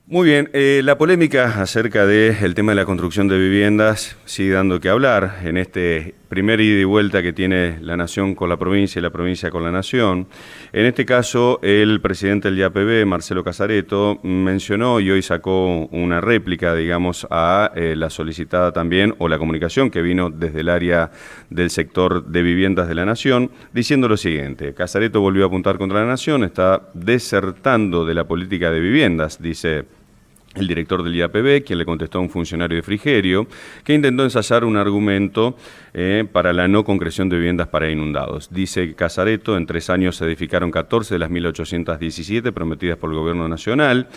Muy bien, la polémica acerca del tema de la construcción de viviendas sigue dando que hablar en este primer ida y vuelta que tiene la Nación con la provincia y la provincia con la Nación. En este caso, el presidente del IAPB, Marcelo Casareto, mencionó y hoy sacó una réplica, digamos, a la solicitada también, o la comunicación que vino desde el área del sector de viviendas de la Nación, diciendo lo siguiente: Casareto volvió a apuntar contra la Nación, está desertando de la política de viviendas, dice el director del IAPB, quien le contestó a un funcionario de Frigerio, que intentó ensayar un argumento para la no concreción de viviendas para inundados. Dice Casareto, en 3 años se edificaron 14 de las 1.817 prometidas por el Gobierno Nacional.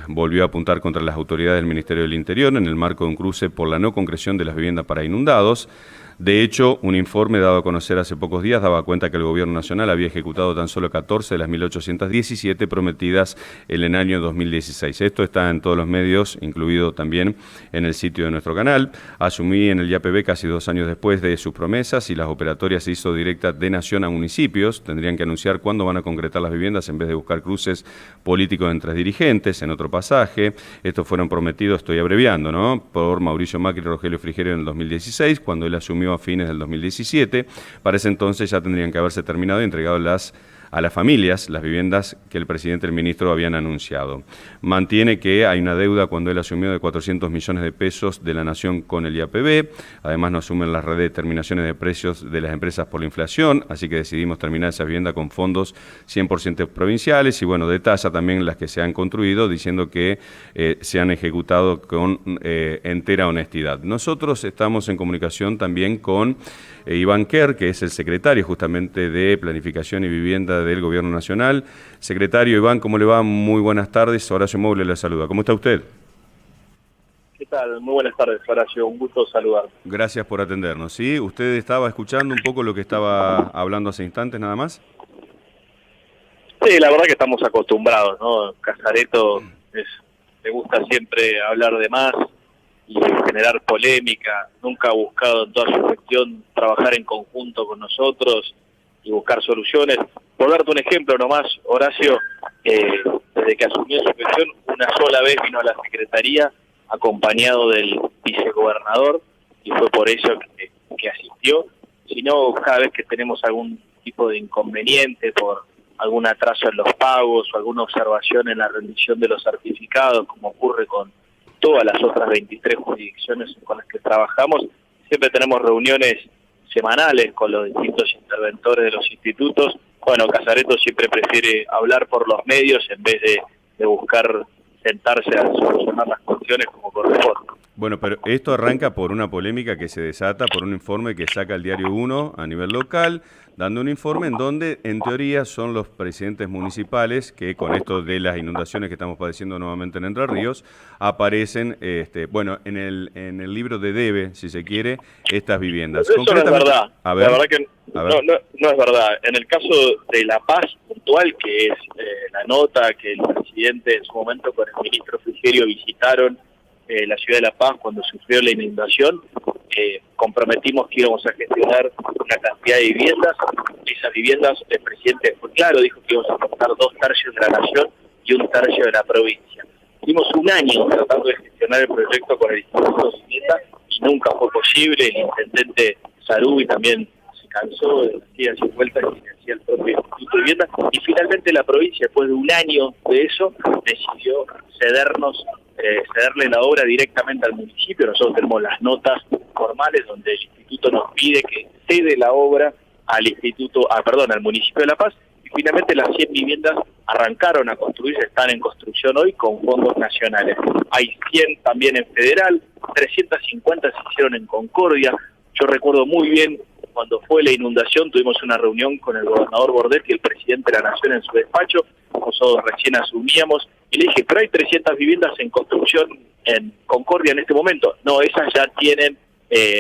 Volvió a apuntar contra las autoridades del Ministerio del Interior en el marco de un cruce por la no concreción de las viviendas para inundados. De hecho, un informe dado a conocer hace pocos días daba cuenta que el Gobierno Nacional había ejecutado tan solo 14 de las 1.817 prometidas en el año 2016. Esto está en todos los medios, incluido también en el sitio de nuestro canal. Asumí en el IAPB casi 2 años después de sus promesas y las operatorias se hizo directa de Nación a municipios. Tendrían que anunciar cuándo van a concretar las viviendas en vez de buscar cruces políticos entre dirigentes. En otro pasaje, estos fueron prometidos, estoy abreviando, ¿no?, por Mauricio Macri y Rogelio Frigerio en el 2016, cuando él asumió a fines del 2017. Para ese entonces ya tendrían que haberse terminado y entregado a las familias las viviendas que el presidente y el ministro habían anunciado. Mantiene que hay una deuda cuando él asumió de 400 millones de pesos de la Nación con el IAPB. Además no asumen las redeterminaciones de precios de las empresas por la inflación, así que decidimos terminar esa vivienda con fondos 100% provinciales y bueno, detalla también las que se han construido diciendo que se han ejecutado con entera honestidad. Nosotros estamos en comunicación también con Iván Kerr, que es el secretario justamente de Planificación y Vivienda del Gobierno Nacional. Secretario Iván, ¿cómo le va? Muy buenas tardes. Horacio Moble le saluda. ¿Cómo está usted? ¿Qué tal? Muy buenas tardes, Horacio. Un gusto saludar. Gracias por atendernos. ¿Sí? ¿Usted estaba escuchando un poco lo que estaba hablando hace instantes nada más? Sí, la verdad que estamos acostumbrados, ¿no? Casareto le gusta siempre hablar de más y generar polémica. Nunca ha buscado en toda su gestión trabajar en conjunto con nosotros y buscar soluciones. Por darte un ejemplo nomás, Horacio, desde que asumió su gestión, una sola vez vino a la Secretaría acompañado del vicegobernador y fue por eso que asistió. Si no, cada vez que tenemos algún tipo de inconveniente por algún atraso en los pagos o alguna observación en la rendición de los certificados, como ocurre con todas las otras 23 jurisdicciones con las que trabajamos, siempre tenemos reuniones semanales con los distintos interventores de los institutos. Bueno, Casareto siempre prefiere hablar por los medios en vez de buscar sentarse a solucionar las cuestiones como corresponde. Bueno, pero esto arranca por una polémica que se desata por un informe que saca el Diario 1 a nivel local, dando un informe en donde, en teoría, son los presidentes municipales que, con esto de las inundaciones que estamos padeciendo nuevamente en Entre Ríos, aparecen, bueno, en el libro de debe, si se quiere, estas viviendas. Eso no es verdad. A ver, la verdad que no es verdad. En el caso de La Paz puntual, que es la nota que el presidente en su momento con el ministro Frigerio visitaron la ciudad de La Paz cuando sufrió la inundación, comprometimos que íbamos a gestionar una cantidad de viviendas. Esas viviendas, el presidente fue claro, dijo que íbamos a aportar 2/3 de la nación y 1/3 de la provincia. Tuvimos un año tratando de gestionar el proyecto con el Instituto de Vivienda y nunca fue posible. El intendente Sarubi también se cansó de las idas y vueltas que hacía el propio Instituto de Vivienda, y finalmente la provincia, después de un año de eso, decidió cederle la obra directamente al municipio. Nosotros tenemos las notas formales donde el instituto nos pide que cede la obra al municipio de La Paz, y finalmente las 100 viviendas arrancaron a construirse, están en construcción hoy con fondos nacionales. Hay 100 también en federal, 350 se hicieron en Concordia. Yo recuerdo muy bien cuando fue la inundación, tuvimos una reunión con el gobernador Bordet y el presidente de la Nación en su despacho. Nosotros recién asumíamos y le dije, pero hay 300 viviendas en construcción en Concordia en este momento. No, esas ya tienen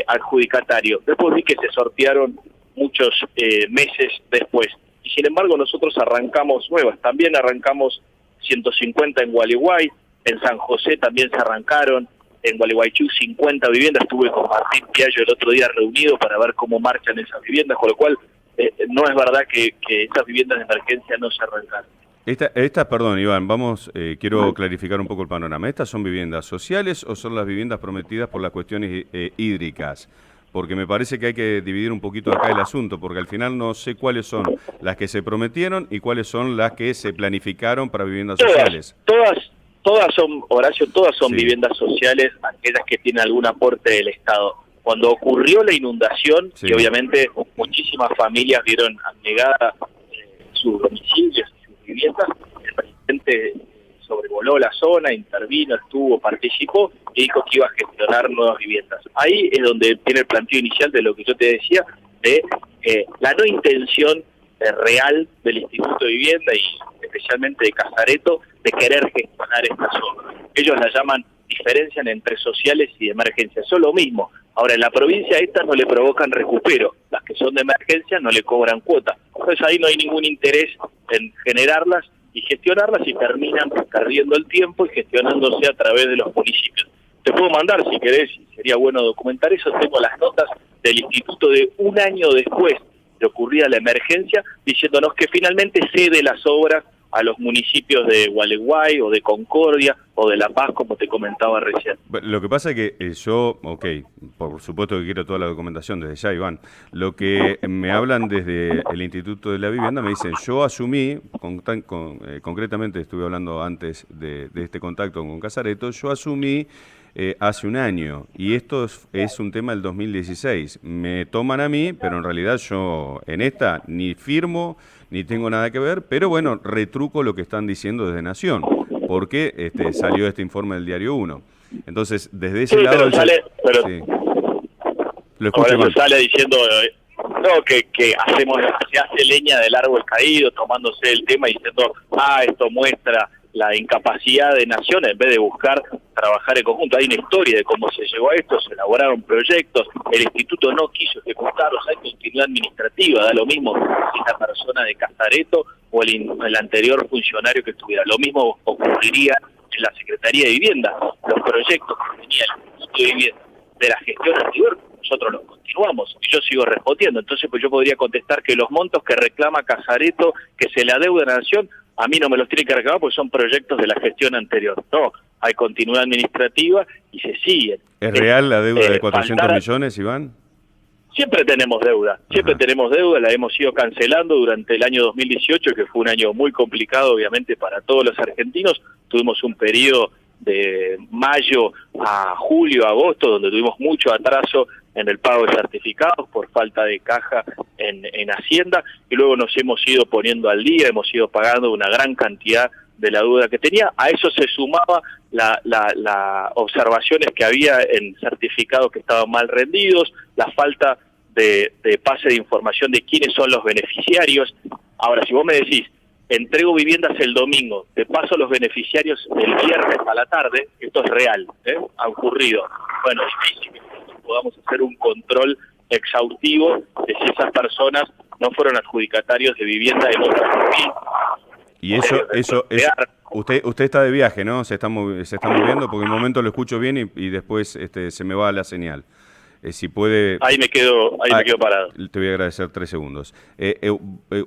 adjudicatario. Después vi que se sortearon muchos meses después. Y sin embargo nosotros arrancamos nuevas. También arrancamos 150 en Gualeguay, en San José también se arrancaron, en Gualeguaychú 50 viviendas. Estuve con Martín Piallo el otro día reunido para ver cómo marchan esas viviendas, con lo cual no es verdad que esas viviendas de emergencia no se arrancaron. Perdón, Iván, quiero clarificar un poco el panorama. ¿Estas son viviendas sociales o son las viviendas prometidas por las cuestiones hídricas? Porque me parece que hay que dividir un poquito acá el asunto, porque al final no sé cuáles son las que se prometieron y cuáles son las que se planificaron para viviendas sociales. Todas son, Horacio, todas son Sí. viviendas sociales, aquellas que tienen algún aporte del Estado. Cuando ocurrió la inundación, Sí. que obviamente muchísimas familias vieron anegadas sus domicilios y sus viviendas, el presidente sobrevoló la zona, intervino, estuvo, participó y dijo que iba a gestionar nuevas viviendas. Ahí es donde viene el planteo inicial de lo que yo te decía, de la no intención real del Instituto de Vivienda y especialmente de Casareto de querer gestionar estas obras. Ellos la llaman, diferencian entre sociales y de emergencia, son lo mismo. Ahora, en la provincia estas no le provocan recupero, las que son de emergencia no le cobran cuota. Entonces ahí no hay ningún interés en generarlas y gestionarlas y terminan perdiendo el tiempo y gestionándose a través de los municipios. Te puedo mandar, si querés, y sería bueno documentar eso, tengo las notas del instituto de un año después de ocurrida la emergencia, diciéndonos que finalmente cede las obras a los municipios de Gualeguay o de Concordia o de La Paz, como te comentaba recién. Lo que pasa es que por supuesto que quiero toda la documentación desde ya, Iván. Lo que me hablan desde el Instituto de la Vivienda, me dicen, yo asumí, concretamente estuve hablando antes de este contacto con Casareto, yo asumí hace un año, y esto es un tema del 2016. Me toman a mí, pero en realidad yo en esta ni firmo, ni tengo nada que ver, pero bueno, retruco lo que están diciendo desde Nación, porque salió este informe del Diario 1. Entonces, desde ese lado... Sí. Lo escucho, ahora se sale diciendo que se hace leña del árbol caído, tomándose el tema y diciendo, esto muestra la incapacidad de Nación en vez de buscar trabajar en conjunto. Hay una historia de cómo se llegó a esto, se elaboraron proyectos, el instituto no quiso ejecutarlos, hay continuidad administrativa, da lo mismo si la persona de Casareto o el anterior funcionario que estuviera. Lo mismo ocurriría en la Secretaría de Vivienda. Los proyectos que tenía el Instituto de Vivienda de la gestión anterior, nosotros los continuamos y yo sigo respondiendo. Entonces, pues yo podría contestar que los montos que reclama Casareto, que se le adeuda a la Nación, a mí no me los tiene que reclamar porque son proyectos de la gestión anterior. No, hay continuidad administrativa y se siguen. ¿Es real la deuda de 400 millones, Iván? Siempre tenemos deuda, la hemos ido cancelando durante el año 2018, que fue un año muy complicado, obviamente, para todos los argentinos. Tuvimos un periodo de mayo a julio, agosto, donde tuvimos mucho atraso en el pago de certificados por falta de caja en Hacienda, y luego nos hemos ido poniendo al día, hemos ido pagando una gran cantidad de la deuda que tenía. A eso se sumaba las observaciones que había en certificados que estaban mal rendidos, la falta de pase de información de quiénes son los beneficiarios. Ahora, si vos me decís, entrego viviendas el domingo, te paso los beneficiarios el viernes a la tarde, esto es real, ha ocurrido. Bueno, difícil que podamos hacer un control exhaustivo de si esas personas no fueron adjudicatarios de vivienda en otra provincia. Y usted está de viaje, ¿no? Se está moviendo, porque en un momento lo escucho bien y después se me va la señal. Si puede... Ahí me quedo parado. Te voy a agradecer 3 segundos.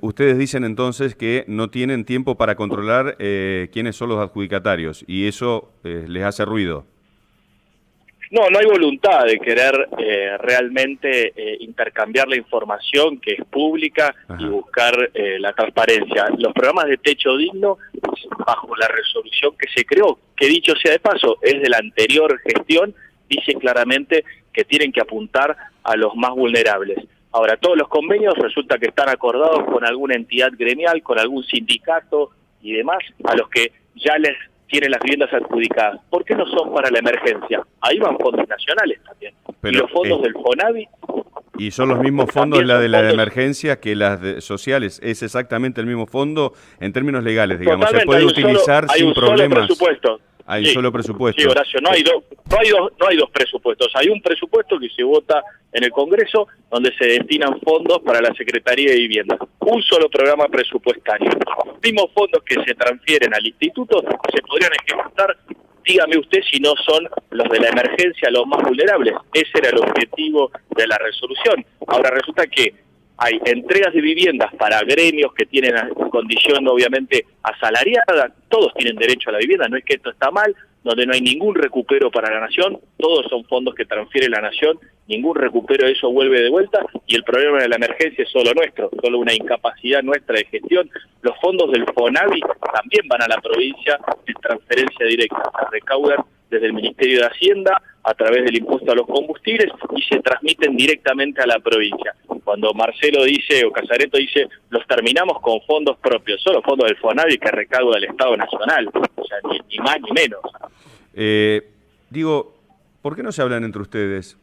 Ustedes dicen entonces que no tienen tiempo para controlar quiénes son los adjudicatarios, y eso les hace ruido. No hay voluntad de querer realmente intercambiar la información que es pública. Ajá. Y buscar la transparencia. Los programas de techo digno, bajo la resolución que se creó, que dicho sea de paso, es de la anterior gestión, dice claramente que tienen que apuntar a los más vulnerables. Ahora, todos los convenios resulta que están acordados con alguna entidad gremial, con algún sindicato y demás, a los que ya les tienen las viviendas adjudicadas. ¿Por qué no son para la emergencia? Ahí van fondos nacionales también. Pero, y los fondos del FONAVI... ¿Y son los mismos fondos la de emergencia que las sociales? ¿Es exactamente el mismo fondo en términos legales, digamos? Totalmente, ¿se puede utilizar sin problemas? Solo presupuesto. Hay un solo presupuesto. Sí, Horacio, no hay dos presupuestos. Hay un presupuesto que se vota en el Congreso, donde se destinan fondos para la Secretaría de Vivienda. Un solo programa presupuestario. Los mismos fondos que se transfieren al instituto se podrían ejecutar, dígame usted, si no son los de la emergencia, los más vulnerables. Ese era el objetivo de la resolución. Ahora resulta que hay entregas de viviendas para gremios que tienen condición obviamente asalariada, todos tienen derecho a la vivienda, no es que esto está mal, donde no hay ningún recupero para la nación, todos son fondos que transfiere la nación, ningún recupero de eso vuelve de vuelta, y el problema de la emergencia es solo nuestro, solo una incapacidad nuestra de gestión. Los fondos del FONAVI también van a la provincia en transferencia directa, se recaudan desde el Ministerio de Hacienda a través del impuesto a los combustibles y se transmiten directamente a la provincia. Cuando Marcelo dice, o Casareto dice, los terminamos con fondos propios, son los fondos del FONAVI que recauda el Estado Nacional, o sea, ni más ni menos. Digo, ¿por qué no se hablan entre ustedes?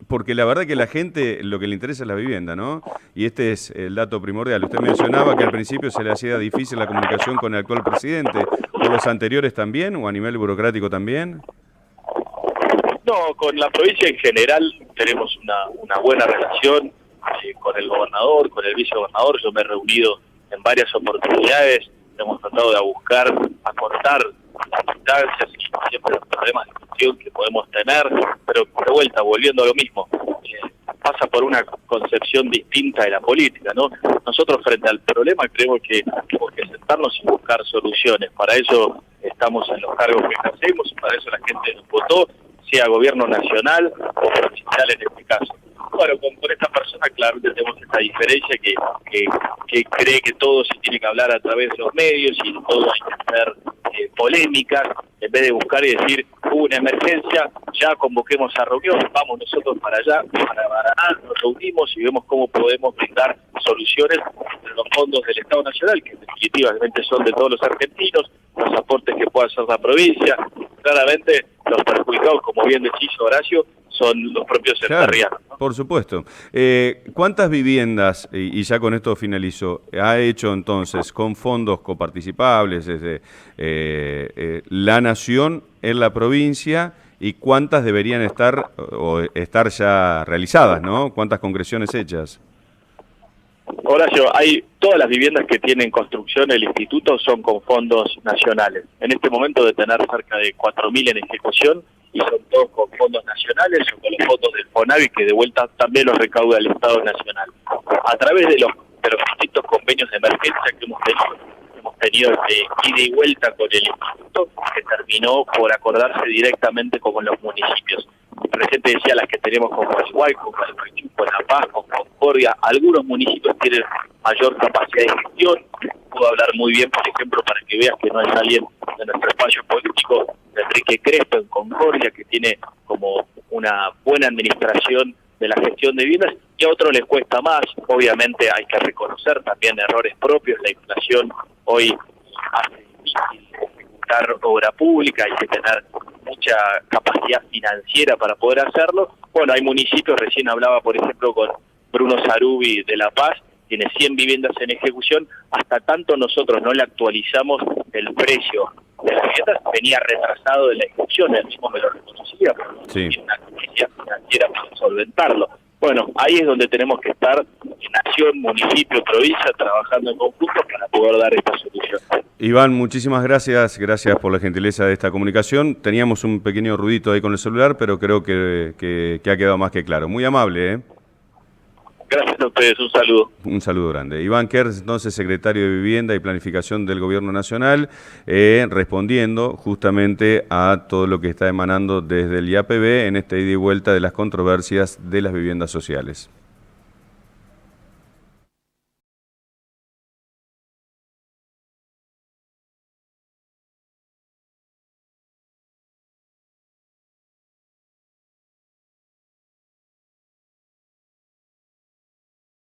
Porque la verdad que la gente lo que le interesa es la vivienda, ¿no? Y este es el dato primordial. Usted mencionaba que al principio se le hacía difícil la comunicación con el actual presidente. ¿Por los anteriores también o a nivel burocrático también? No, con la provincia en general tenemos una buena relación con el gobernador, con el vicegobernador. Yo me he reunido en varias oportunidades, hemos tratado de buscar acortar las distancias y siempre los problemas de gestión que podemos tener, pero de vuelta, volviendo a lo mismo, pasa por una concepción distinta de la política, ¿no? Nosotros frente al problema creemos que tenemos que sentarnos y buscar soluciones. Para eso estamos en los cargos que ejercemos y para eso la gente nos votó, sea gobierno nacional o provincial en este caso. Bueno, con esta persona claramente tenemos esta diferencia que cree que todo se tiene que hablar a través de los medios y todo hay que hacer polémicas, en vez de buscar y decir, hubo una emergencia, ya convoquemos a reunión, vamos nosotros para allá, para Paraná, nos reunimos y vemos cómo podemos brindar soluciones entre los fondos del Estado Nacional, que definitivamente son de todos los argentinos, los aportes que pueda hacer la provincia. Claramente los perjudicados, como bien decís, Horacio, son los propios enterrianos, ¿no? Por supuesto. ¿Cuántas viviendas, y ya con esto finalizo, ha hecho entonces con fondos coparticipables desde la Nación en la provincia y cuántas deberían estar o estar ya realizadas, ¿no? ¿Cuántas concreciones hechas? Horacio, hay todas las viviendas que tienen construcción el instituto son con fondos nacionales. En este momento de tener cerca de 4.000 en ejecución y son todos con fondos nacionales o con los fondos del FONAVI que de vuelta también los recauda el Estado Nacional. A través de los distintos convenios de emergencia que hemos tenido de ida y vuelta con el instituto que terminó por acordarse directamente con los municipios. Recién te decía las que tenemos con Gualeguay, con Gualeguaychú, con La Paz, con Concordia. Algunos municipios tienen mayor capacidad de gestión. Puedo hablar muy bien, por ejemplo, para que veas que no es alguien de nuestro espacio político, de Enrique Crespo en Concordia, que tiene como una buena administración de la gestión de viviendas, y a otros les cuesta más. Obviamente hay que reconocer también errores propios. La inflación hoy hace difícil ejecutar obra pública, hay que tener mucha capacidad financiera para poder hacerlo. Bueno, hay municipios, recién hablaba por ejemplo con Bruno Sarubi de La Paz, tiene 100 viviendas en ejecución, hasta tanto nosotros no le actualizamos el precio de las viviendas, venía retrasado de la ejecución, él mismo me lo reconocía, pero no tiene una capacidad financiera para solventarlo. Bueno, ahí es donde tenemos que estar, nación, municipio, provincia, trabajando en conjunto para poder dar esta solución. Iván, muchísimas gracias por la gentileza de esta comunicación. Teníamos un pequeño ruidito ahí con el celular, pero creo que ha quedado más que claro. Muy amable, ¿eh? Gracias a ustedes, un saludo. Un saludo grande. Iván Kers, entonces secretario de Vivienda y Planificación del Gobierno Nacional, respondiendo justamente a todo lo que está emanando desde el IAPB en esta ida y vuelta de las controversias de las viviendas sociales.